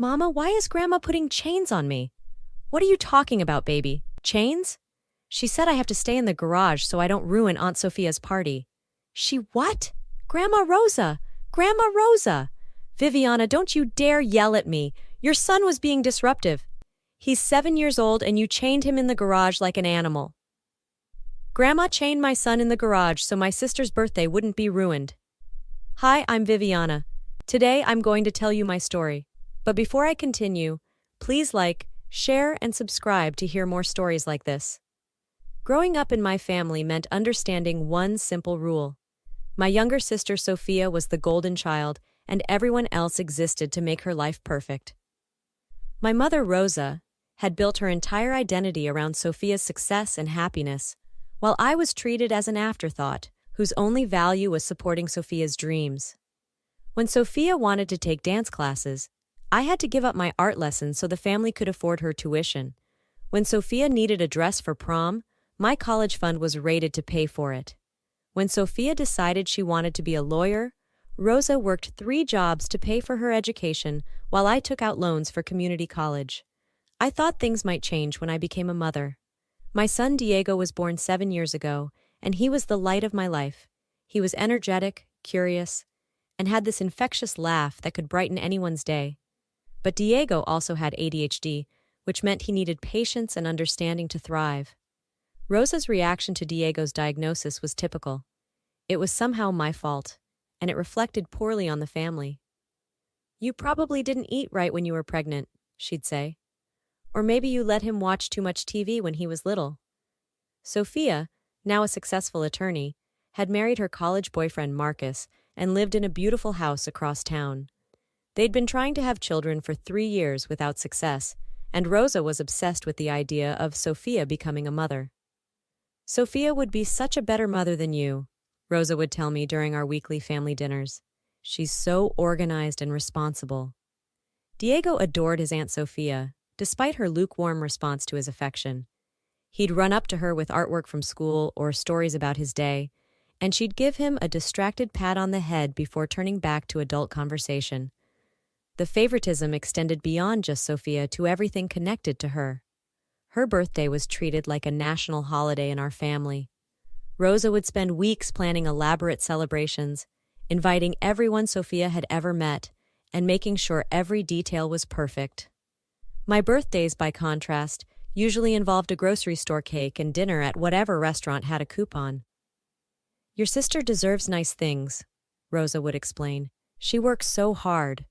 Mama, why is Grandma putting chains on me? What are you talking about, baby? Chains? She said I have to stay in the garage so I don't ruin Aunt Sophia's party. She what? Grandma Rosa! Grandma Rosa! Viviana, don't you dare yell at me. Your son was being disruptive. He's 7 years old and you chained him in the garage like an animal. Grandma chained my son in the garage so my sister's birthday wouldn't be ruined. Hi, I'm Viviana. Today I'm going to tell you my story. But before I continue, please like, share, and subscribe to hear more stories like this. Growing up in my family meant understanding one simple rule. My younger sister Sophia was the golden child, and everyone else existed to make her life perfect. My mother, Rosa, had built her entire identity around Sophia's success and happiness, while I was treated as an afterthought, whose only value was supporting Sophia's dreams. When Sophia wanted to take dance classes, I had to give up my art lessons so the family could afford her tuition. When Sophia needed a dress for prom, my college fund was rated to pay for it. When Sophia decided she wanted to be a lawyer, Rosa worked 3 jobs to pay for her education while I took out loans for community college. I thought things might change when I became a mother. My son Diego was born 7 years ago, and he was the light of my life. He was energetic, curious, and had this infectious laugh that could brighten anyone's day. But Diego also had ADHD, which meant he needed patience and understanding to thrive. Rosa's reaction to Diego's diagnosis was typical. It was somehow my fault, and it reflected poorly on the family. You probably didn't eat right when you were pregnant, she'd say. Or maybe you let him watch too much TV when he was little. Sophia, now a successful attorney, had married her college boyfriend Marcus and lived in a beautiful house across town. They'd been trying to have children for 3 years without success, and Rosa was obsessed with the idea of Sophia becoming a mother. Sophia would be such a better mother than you, Rosa would tell me during our weekly family dinners. She's so organized and responsible. Diego adored his Aunt Sophia, despite her lukewarm response to his affection. He'd run up to her with artwork from school or stories about his day, and she'd give him a distracted pat on the head before turning back to adult conversation. The favoritism extended beyond just Sophia to everything connected to her. Her birthday was treated like a national holiday in our family. Rosa would spend weeks planning elaborate celebrations, inviting everyone Sophia had ever met, and making sure every detail was perfect. My birthdays, by contrast, usually involved a grocery store cake and dinner at whatever restaurant had a coupon. Your sister deserves nice things, Rosa would explain. She works so hard.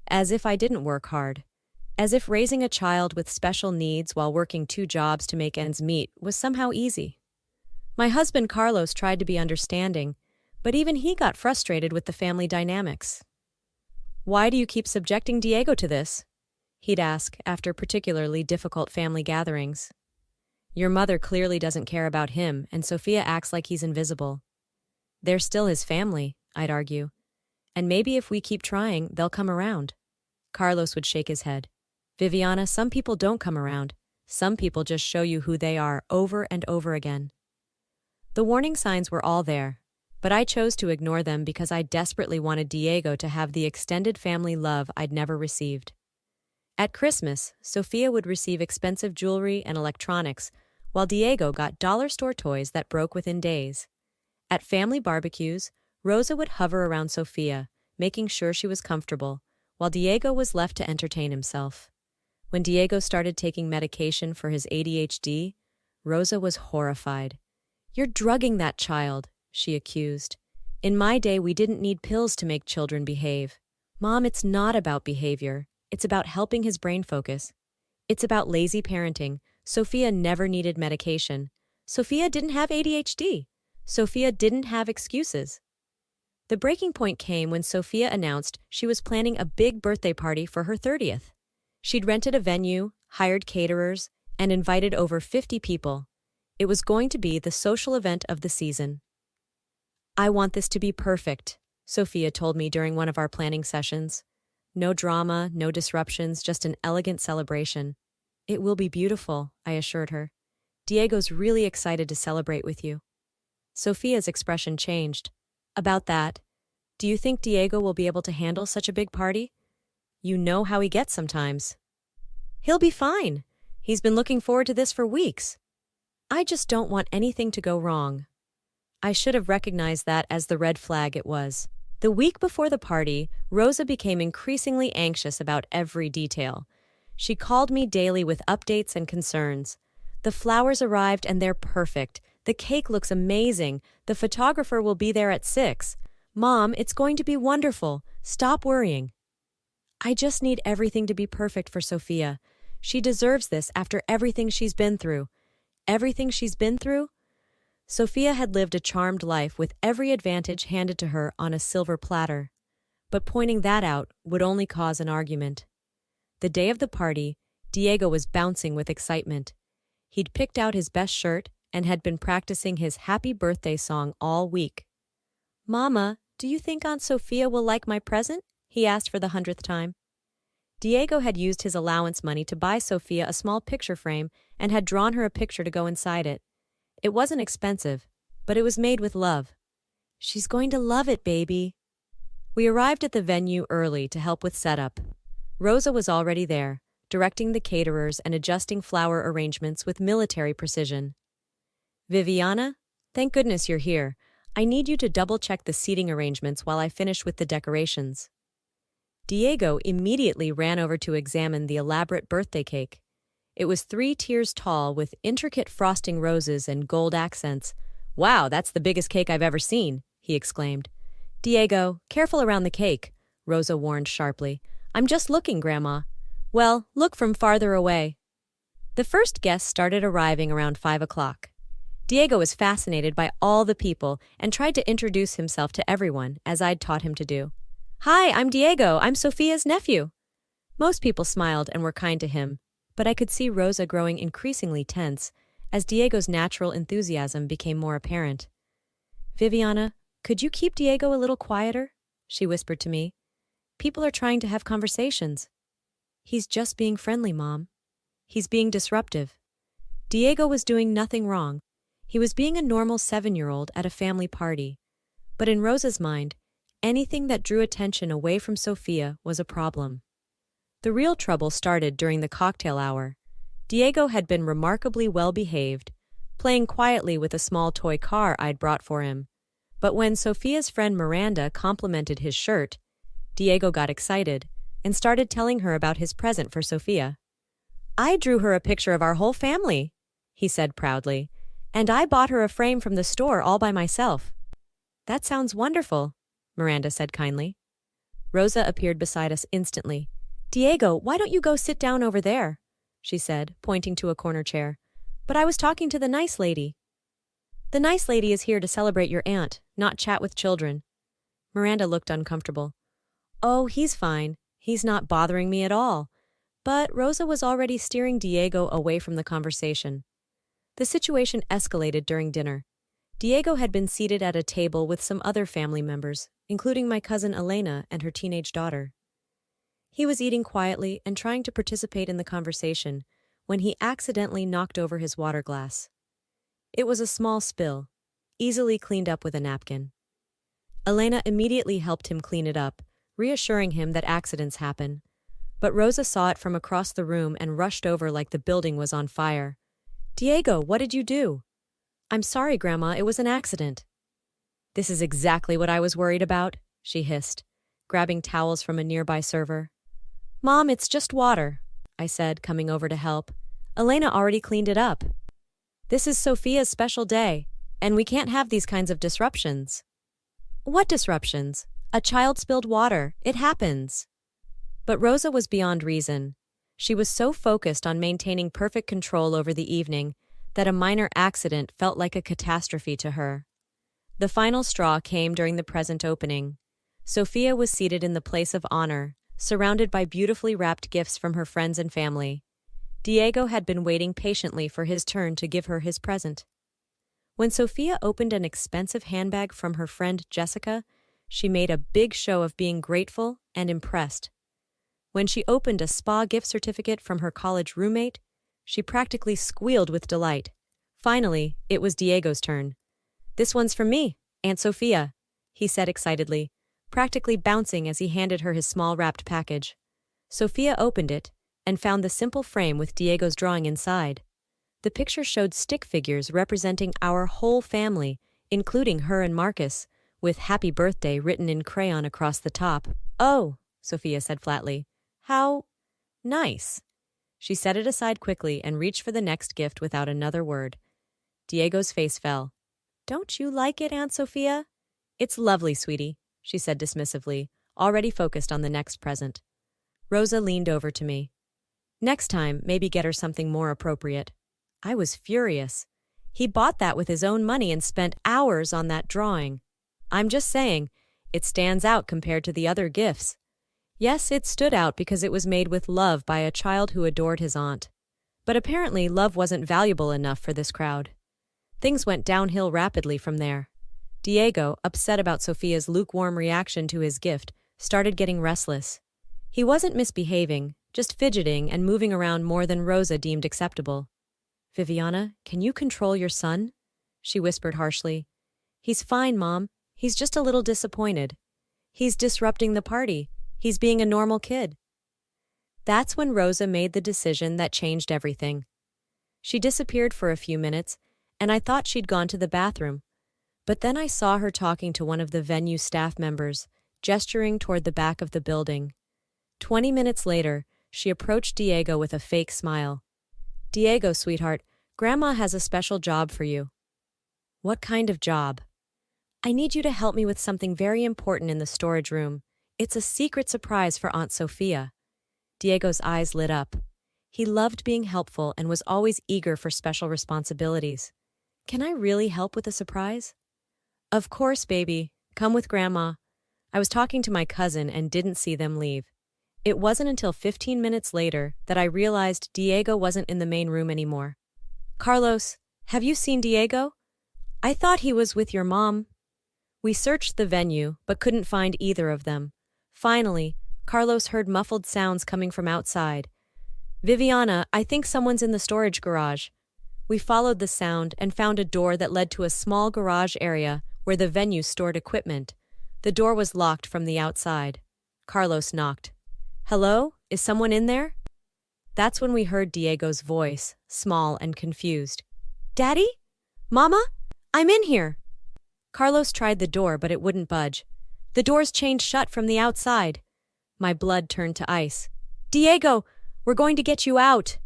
As if I didn't work hard. As if raising a child with special needs while working 2 jobs to make ends meet was somehow easy. My husband Carlos tried to be understanding, but even he got frustrated with the family dynamics. Why do you keep subjecting Diego to this? He'd ask after particularly difficult family gatherings. Your mother clearly doesn't care about him, and Sophia acts like he's invisible. They're still his family, I'd argue. And maybe if we keep trying, they'll come around. Carlos would shake his head. Viviana, some people don't come around. Some people just show you who they are over and over again. The warning signs were all there, but I chose to ignore them because I desperately wanted Diego to have the extended family love I'd never received. At Christmas, Sophia would receive expensive jewelry and electronics, while Diego got dollar store toys that broke within days. At family barbecues, Rosa would hover around Sophia, making sure she was comfortable, while Diego was left to entertain himself. When Diego started taking medication for his ADHD, Rosa was horrified. You're drugging that child, she accused. In my day, we didn't need pills to make children behave. Mom, it's not about behavior. It's about helping his brain focus. It's about lazy parenting. Sophia never needed medication. Sophia didn't have ADHD. Sophia didn't have excuses. The breaking point came when Sophia announced she was planning a big birthday party for her 30th. She'd rented a venue, hired caterers, and invited over 50 people. It was going to be the social event of the season. I want this to be perfect, Sophia told me during one of our planning sessions. No drama, no disruptions, just an elegant celebration. It will be beautiful, I assured her. Diego's really excited to celebrate with you. Sophia's expression changed. About that, do you think Diego will be able to handle such a big party? You know how he gets sometimes. He'll be fine. He's been looking forward to this for weeks. I just don't want anything to go wrong. I should have recognized that as the red flag it was. The week before the party, Rosa became increasingly anxious about every detail. She called me daily with updates and concerns. The flowers arrived and they're perfect. The cake looks amazing. The photographer will be there at 6. Mom, it's going to be wonderful. Stop worrying. I just need everything to be perfect for Sophia. She deserves this after everything she's been through. Everything she's been through? Sophia had lived a charmed life with every advantage handed to her on a silver platter. But pointing that out would only cause an argument. The day of the party, Diego was bouncing with excitement. He'd picked out his best shirt and had been practicing his happy birthday song all week. Mama, do you think Aunt Sophia will like my present? He asked for the 100th time. Diego had used his allowance money to buy Sophia a small picture frame and had drawn her a picture to go inside it. It wasn't expensive, but it was made with love. She's going to love it, baby. We arrived at the venue early to help with setup. Rosa was already there, directing the caterers and adjusting flower arrangements with military precision. Viviana, thank goodness you're here. I need you to double-check the seating arrangements while I finish with the decorations. Diego immediately ran over to examine the elaborate birthday cake. It was 3 tiers tall with intricate frosting roses and gold accents. Wow, that's the biggest cake I've ever seen, he exclaimed. Diego, careful around the cake, Rosa warned sharply. I'm just looking, Grandma. Well, look from farther away. The first guests started arriving around 5 o'clock. Diego was fascinated by all the people and tried to introduce himself to everyone, as I'd taught him to do. Hi, I'm Diego. I'm Sophia's nephew. Most people smiled and were kind to him, but I could see Rosa growing increasingly tense as Diego's natural enthusiasm became more apparent. Viviana, could you keep Diego a little quieter? She whispered to me. People are trying to have conversations. He's just being friendly, Mom. He's being disruptive. Diego was doing nothing wrong. He was being a normal 7-year-old at a family party. But in Rosa's mind, anything that drew attention away from Sophia was a problem. The real trouble started during the cocktail hour. Diego had been remarkably well-behaved, playing quietly with a small toy car I'd brought for him. But when Sophia's friend Miranda complimented his shirt, Diego got excited and started telling her about his present for Sophia. I drew her a picture of our whole family, he said proudly, and I bought her a frame from the store all by myself. That sounds wonderful, Miranda said kindly. Rosa appeared beside us instantly. Diego, why don't you go sit down over there? She said, pointing to a corner chair. But I was talking to the nice lady. The nice lady is here to celebrate your aunt, not chat with children. Miranda looked uncomfortable. Oh, he's fine. He's not bothering me at all. But Rosa was already steering Diego away from the conversation. The situation escalated during dinner. Diego had been seated at a table with some other family members, including my cousin Elena and her teenage daughter. He was eating quietly and trying to participate in the conversation when he accidentally knocked over his water glass. It was a small spill, easily cleaned up with a napkin. Elena immediately helped him clean it up, reassuring him that accidents happen. But Rosa saw it from across the room and rushed over like the building was on fire. Diego, what did you do? I'm sorry, Grandma, it was an accident. This is exactly what I was worried about, she hissed, grabbing towels from a nearby server. Mom, it's just water, I said, coming over to help. Elena already cleaned it up. This is Sophia's special day, and we can't have these kinds of disruptions. What disruptions? A child spilled water. It happens. But Rosa was beyond reason. She was so focused on maintaining perfect control over the evening that a minor accident felt like a catastrophe to her. The final straw came during the present opening. Sophia was seated in the place of honor, surrounded by beautifully wrapped gifts from her friends and family. Diego had been waiting patiently for his turn to give her his present. When Sophia opened an expensive handbag from her friend Jessica, she made a big show of being grateful and impressed. When she opened a spa gift certificate from her college roommate, she practically squealed with delight. Finally, it was Diego's turn. This one's from me, Aunt Sophia, he said excitedly, practically bouncing as he handed her his small wrapped package. Sophia opened it and found the simple frame with Diego's drawing inside. The picture showed stick figures representing our whole family, including her and Marcus, with "Happy Birthday" written in crayon across the top. "Oh," Sophia said flatly. "How nice." She set it aside quickly and reached for the next gift without another word. Diego's face fell. "Don't you like it, Aunt Sophia?" "It's lovely, sweetie," she said dismissively, already focused on the next present. Rosa leaned over to me. "Next time, maybe get her something more appropriate." I was furious. He bought that with his own money and spent hours on that drawing. I'm just saying, it stands out compared to the other gifts. Yes, it stood out because it was made with love by a child who adored his aunt. But apparently love wasn't valuable enough for this crowd. Things went downhill rapidly from there. Diego, upset about Sophia's lukewarm reaction to his gift, started getting restless. He wasn't misbehaving, just fidgeting and moving around more than Rosa deemed acceptable. "Viviana, can you control your son?" she whispered harshly. "He's fine, Mom. He's just a little disappointed. He's disrupting the party. He's being a normal kid." That's when Rosa made the decision that changed everything. She disappeared for a few minutes, and I thought she'd gone to the bathroom. But then I saw her talking to one of the venue staff members, gesturing toward the back of the building. 20 minutes later, she approached Diego with a fake smile. "Diego, sweetheart, Grandma has a special job for you." "What kind of job?" "I need you to help me with something very important in the storage room. It's a secret surprise for Aunt Sophia." Diego's eyes lit up. He loved being helpful and was always eager for special responsibilities. "Can I really help with a surprise?" "Of course, baby. Come with Grandma." I was talking to my cousin and didn't see them leave. It wasn't until 15 minutes later that I realized Diego wasn't in the main room anymore. "Carlos, have you seen Diego?" "I thought he was with your mom." We searched the venue, but couldn't find either of them. Finally, Carlos heard muffled sounds coming from outside. "Viviana, I think someone's in the storage garage." We followed the sound and found a door that led to a small garage area where the venue stored equipment. The door was locked from the outside. Carlos knocked. "Hello? Is someone in there?" That's when we heard Diego's voice, small and confused. "Daddy? Mama? I'm in here." Carlos tried the door, but it wouldn't budge. The doors chained shut from the outside. My blood turned to ice. "Diego, we're going to get you out."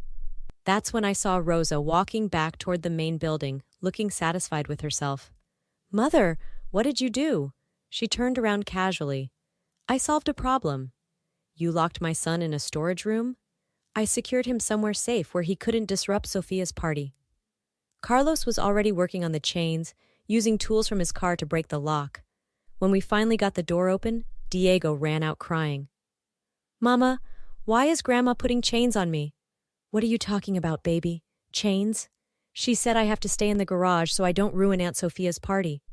That's when I saw Rosa walking back toward the main building, looking satisfied with herself. "Mother, what did you do?" She turned around casually. "I solved a problem." "You locked my son in a storage room?" "I secured him somewhere safe where he couldn't disrupt Sophia's party." Carlos was already working on the chains, using tools from his car to break the lock. When we finally got the door open, Diego ran out crying. "Mama, why is Grandma putting chains on me?" "What are you talking about, baby? Chains?" "She said I have to stay in the garage so I don't ruin Aunt Sophia's party."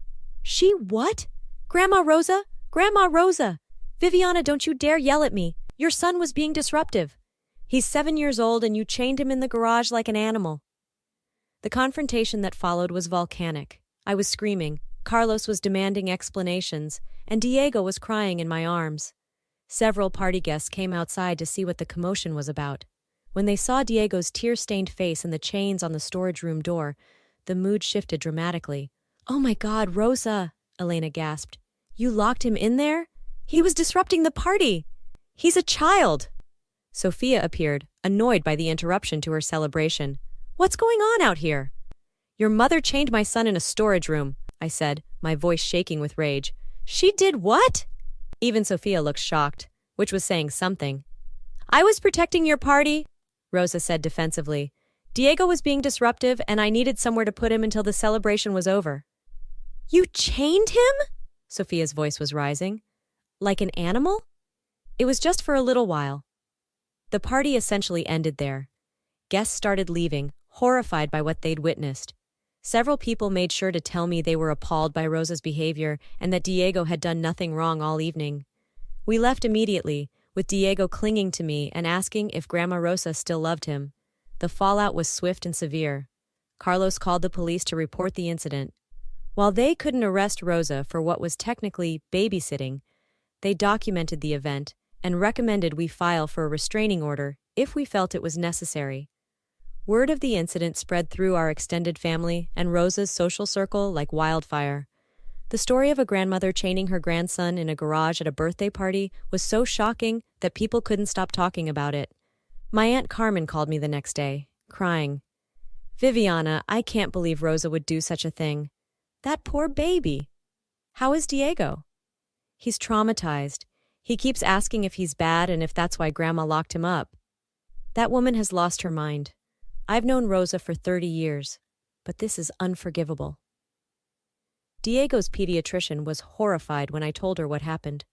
"She what? Grandma Rosa? Grandma Rosa! Viviana, don't you dare yell at me. Your son was being disruptive. He's 7 years old and you chained him in the garage like an animal." The confrontation that followed was volcanic. I was screaming, Carlos was demanding explanations, and Diego was crying in my arms. Several party guests came outside to see what the commotion was about. When they saw Diego's tear-stained face and the chains on the storage room door, the mood shifted dramatically. "Oh my God, Rosa," Elena gasped. "You locked him in there? He was disrupting the party. He's a child." Sophia appeared, annoyed by the interruption to her celebration. "What's going on out here?" "Your mother chained my son in a storage room," I said, my voice shaking with rage. "She did what?" Even Sophia looked shocked, which was saying something. "I was protecting your party," Rosa said defensively. "Diego was being disruptive and I needed somewhere to put him until the celebration was over." "You chained him?" Sophia's voice was rising. "Like an animal?" "It was just for a little while." The party essentially ended there. Guests started leaving, horrified by what they'd witnessed. Several people made sure to tell me they were appalled by Rosa's behavior and that Diego had done nothing wrong all evening. We left immediately, with Diego clinging to me and asking if Grandma Rosa still loved him. The fallout was swift and severe. Carlos called the police to report the incident. While they couldn't arrest Rosa for what was technically babysitting, they documented the event and recommended we file for a restraining order if we felt it was necessary. Word of the incident spread through our extended family and Rosa's social circle like wildfire. The story of a grandmother chaining her grandson in a garage at a birthday party was so shocking that people couldn't stop talking about it. My Aunt Carmen called me the next day, crying, "Viviana, I can't believe Rosa would do such a thing. That poor baby. How is Diego?" "He's traumatized. He keeps asking if he's bad and if that's why Grandma locked him up. That woman has lost her mind. I've known Rosa for 30 years, but this is unforgivable." Diego's pediatrician was horrified when I told her what happened.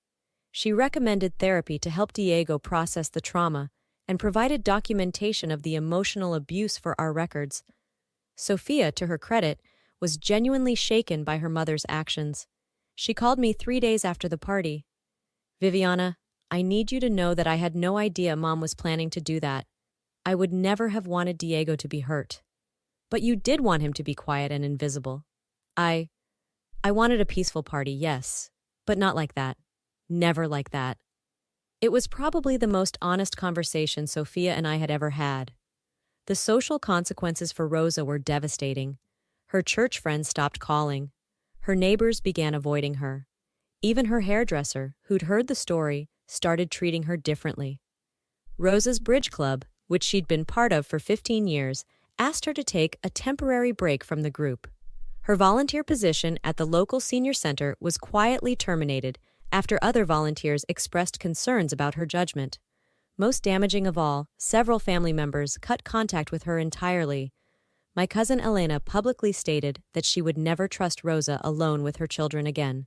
She recommended therapy to help Diego process the trauma and provided documentation of the emotional abuse for our records. Sophia, to her credit, was genuinely shaken by her mother's actions. She called me 3 days after the party. "Viviana, I need you to know that I had no idea Mom was planning to do that. I would never have wanted Diego to be hurt. But you did want him to be quiet and invisible. I wanted a peaceful party, yes, but not like that. Never like that." It was probably the most honest conversation Sophia and I had ever had. The social consequences for Rosa were devastating. Her church friends stopped calling. Her neighbors began avoiding her. Even her hairdresser, who'd heard the story, started treating her differently. Rosa's bridge club, which she'd been part of for 15 years, asked her to take a temporary break from the group. Her volunteer position at the local senior center was quietly terminated after other volunteers expressed concerns about her judgment. Most damaging of all, several family members cut contact with her entirely. My cousin Elena publicly stated that she would never trust Rosa alone with her children again.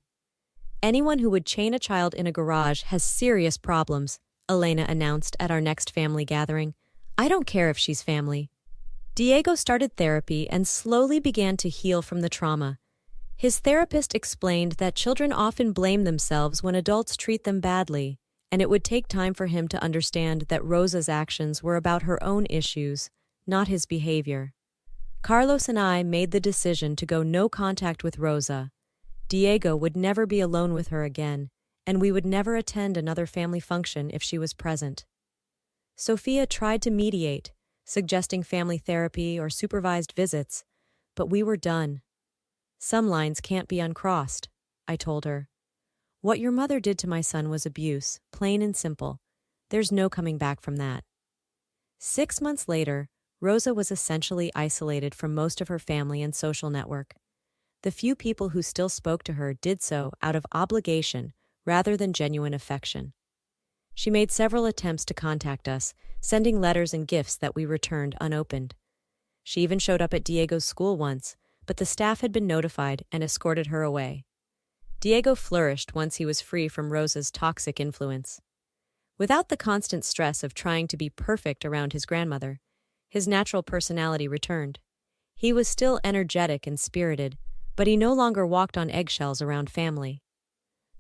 "Anyone who would chain a child in a garage has serious problems," Elena announced at our next family gathering. "I don't care if she's family." Diego started therapy and slowly began to heal from the trauma. His therapist explained that children often blame themselves when adults treat them badly, and it would take time for him to understand that Rosa's actions were about her own issues, not his behavior. Carlos and I made the decision to go no contact with Rosa. Diego would never be alone with her again, and we would never attend another family function if she was present. Sophia tried to mediate, suggesting family therapy or supervised visits, but we were done. "Some lines can't be uncrossed," I told her. "What your mother did to my son was abuse, plain and simple. There's no coming back from that." 6 months later, Rosa was essentially isolated from most of her family and social network. The few people who still spoke to her did so out of obligation rather than genuine affection. She made several attempts to contact us, sending letters and gifts that we returned unopened. She even showed up at Diego's school once, but the staff had been notified and escorted her away. Diego flourished once he was free from Rosa's toxic influence. Without the constant stress of trying to be perfect around his grandmother, his natural personality returned. He was still energetic and spirited, but he no longer walked on eggshells around family.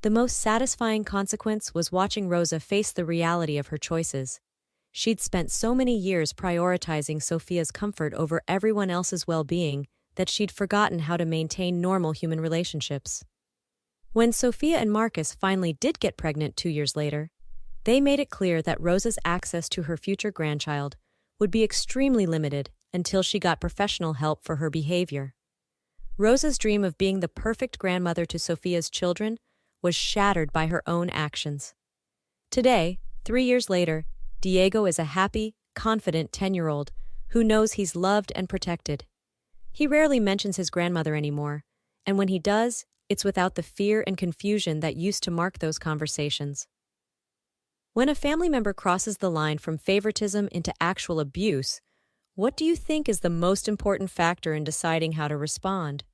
The most satisfying consequence was watching Rosa face the reality of her choices. She'd spent so many years prioritizing Sophia's comfort over everyone else's well-being that she'd forgotten how to maintain normal human relationships. When Sophia and Marcus finally did get pregnant 2 years later, they made it clear that Rosa's access to her future grandchild would be extremely limited until she got professional help for her behavior. Rosa's dream of being the perfect grandmother to Sophia's children was shattered by her own actions. Today, 3 years later, Diego is a happy, confident 10-year-old who knows he's loved and protected. He rarely mentions his grandmother anymore, and when he does, it's without the fear and confusion that used to mark those conversations. When a family member crosses the line from favoritism into actual abuse, what do you think is the most important factor in deciding how to respond?